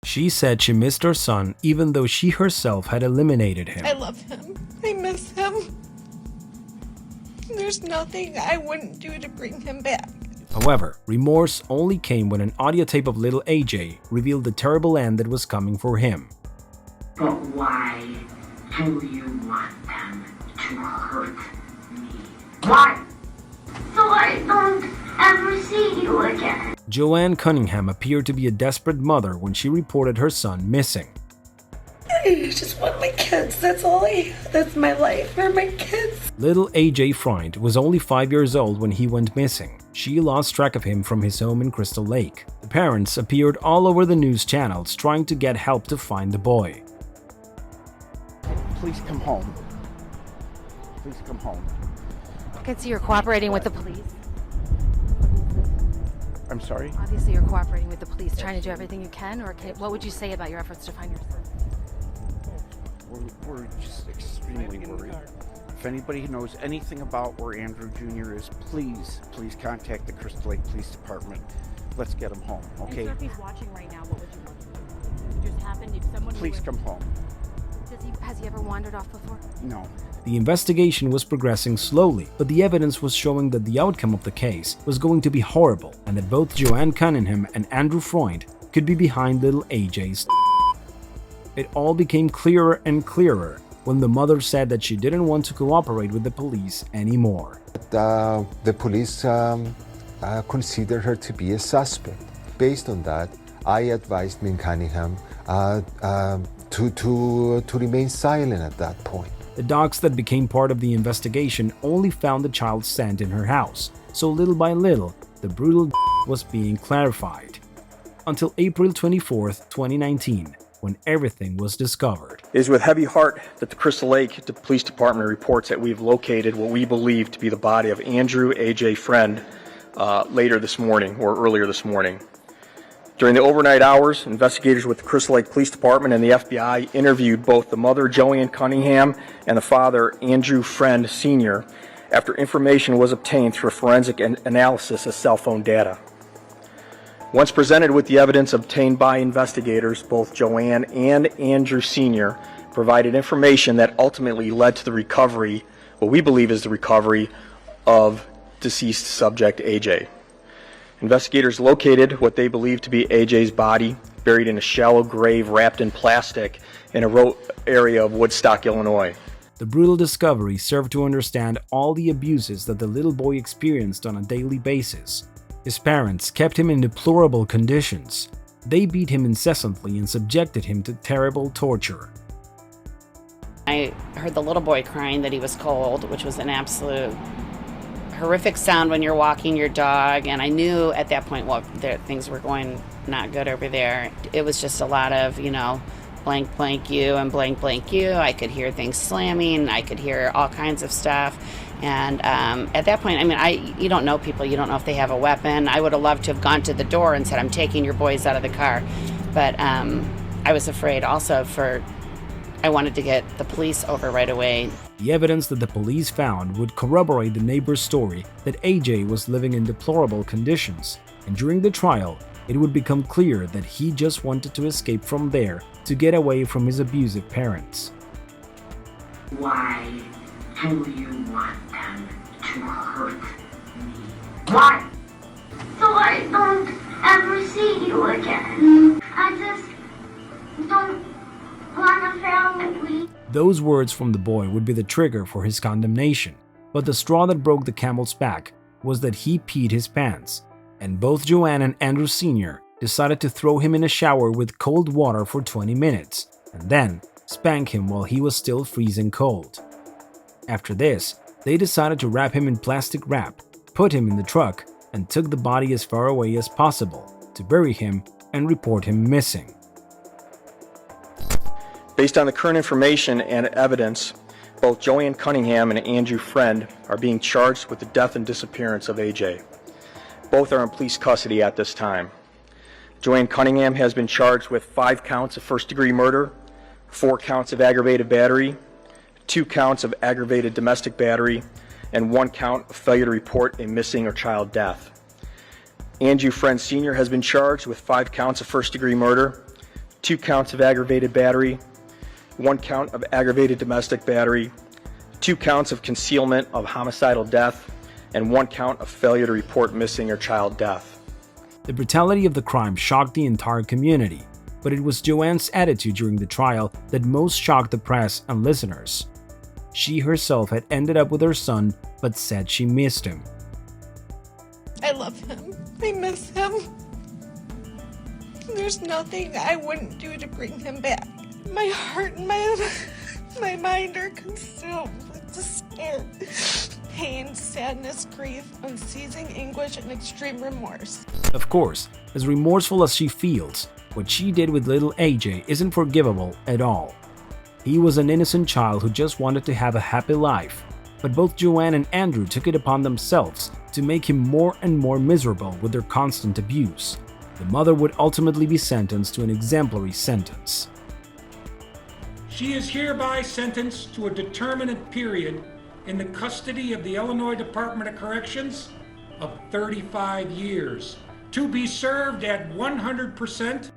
She said she missed her son even though she herself had eliminated him. I love him. I miss him. There's nothing I wouldn't do to bring him back. However, remorse only came when an audio tape of little AJ revealed the terrible end that was coming for him. But why do you want them to hurt me? Why? So I don't ever see you again. JoAnn Cunningham appeared to be a desperate mother when she reported her son missing. I just want my kids. That's my life. They're my kids. Little AJ Freund was only 5 years old when he went missing. She lost track of him from his home in Crystal Lake. The parents appeared all over the news channels trying to get help to find the boy. Please come home. Please come home. Okay, so you're cooperating with the police? I'm sorry? Obviously you're cooperating with the police, trying to do everything you can, or what would you say about your efforts to find your son? We're just extremely worried. If anybody knows anything about where Andrew Jr. is, please contact the Crystal Lake Police Department. Let's get him home, okay? And so if he's watching right now, what would you want? If it just happened, if someone... Please come home. Has he ever wandered off before? No. The investigation was progressing slowly, but the evidence was showing that the outcome of the case was going to be horrible and that both JoAnn Cunningham and Andrew Freund could be behind little AJ's. It all became clearer and clearer when the mother said that she didn't want to cooperate with the police anymore. The police considered her to be a suspect. Based on that, I advised Min Cunningham to remain silent at that point. The docs that became part of the investigation only found the child's scent in her house, so little by little, the brutal was being clarified. Until April 24th, 2019, when everything was discovered. It is with heavy heart that the Crystal Lake Police Department reports that we've located what we believe to be the body of Andrew A.J. Freund earlier this morning. During the overnight hours, investigators with the Crystal Lake Police Department and the FBI interviewed both the mother, JoAnn Cunningham, and the father, Andrew Freund Sr., after information was obtained through a forensic analysis of cell phone data. Once presented with the evidence obtained by investigators, both JoAnn and Andrew Sr. provided information that ultimately led to the recovery, what we believe is the recovery, of deceased subject AJ. Investigators located what they believe to be AJ's body, buried in a shallow grave wrapped in plastic in a remote area of Woodstock, Illinois. The brutal discovery served to understand all the abuses that the little boy experienced on a daily basis. His parents kept him in deplorable conditions. They beat him incessantly and subjected him to terrible torture. I heard the little boy crying that he was cold, which was an absolute horrific sound when you're walking your dog, and I knew at that point that things were going not good over there. It was just a lot of, blank blank you and blank blank you. I could hear things slamming, I could hear all kinds of stuff. And at that point, you don't know people, you don't know if they have a weapon. I would have loved to have gone to the door and said, I'm taking your boys out of the car. But I was afraid also I wanted to get the police over right away. The evidence that the police found would corroborate the neighbor's story that AJ was living in deplorable conditions, and during the trial, it would become clear that he just wanted to escape from there to get away from his abusive parents. Why do you want them to hurt me? Why? So I don't ever see you again. I just don't want a family. Those words from the boy would be the trigger for his condemnation, but the straw that broke the camel's back was that he peed his pants, and both JoAnn and Andrew Sr. decided to throw him in a shower with cold water for 20 minutes, and then spank him while he was still freezing cold. After this, they decided to wrap him in plastic wrap, put him in the truck, and took the body as far away as possible to bury him and report him missing. Based on the current information and evidence, both JoAnn Cunningham and Andrew Freund are being charged with the death and disappearance of AJ. Both are in police custody at this time. JoAnn Cunningham has been charged with 5 counts of first-degree murder, 4 counts of aggravated battery, 2 counts of aggravated domestic battery, and 1 count of failure to report a missing or child death. Andrew Freund Sr. has been charged with 5 counts of first-degree murder, 2 counts of aggravated battery, 1 count of aggravated domestic battery, 2 counts of concealment of homicidal death, and 1 count of failure to report missing or child death. The brutality of the crime shocked the entire community, but it was JoAnn's attitude during the trial that most shocked the press and listeners. She herself had ended up with her son, but said she missed him. I love him. I miss him. There's nothing I wouldn't do to bring him back. My heart and my mind are consumed with despair, pain, sadness, grief, unceasing anguish, and extreme remorse. Of course, as remorseful as she feels, what she did with little AJ isn't forgivable at all. He was an innocent child who just wanted to have a happy life, but both JoAnn and Andrew took it upon themselves to make him more and more miserable with their constant abuse. The mother would ultimately be sentenced to an exemplary sentence. She is hereby sentenced to a determinate period in the custody of the Illinois Department of Corrections of 35 years, to be served at 100%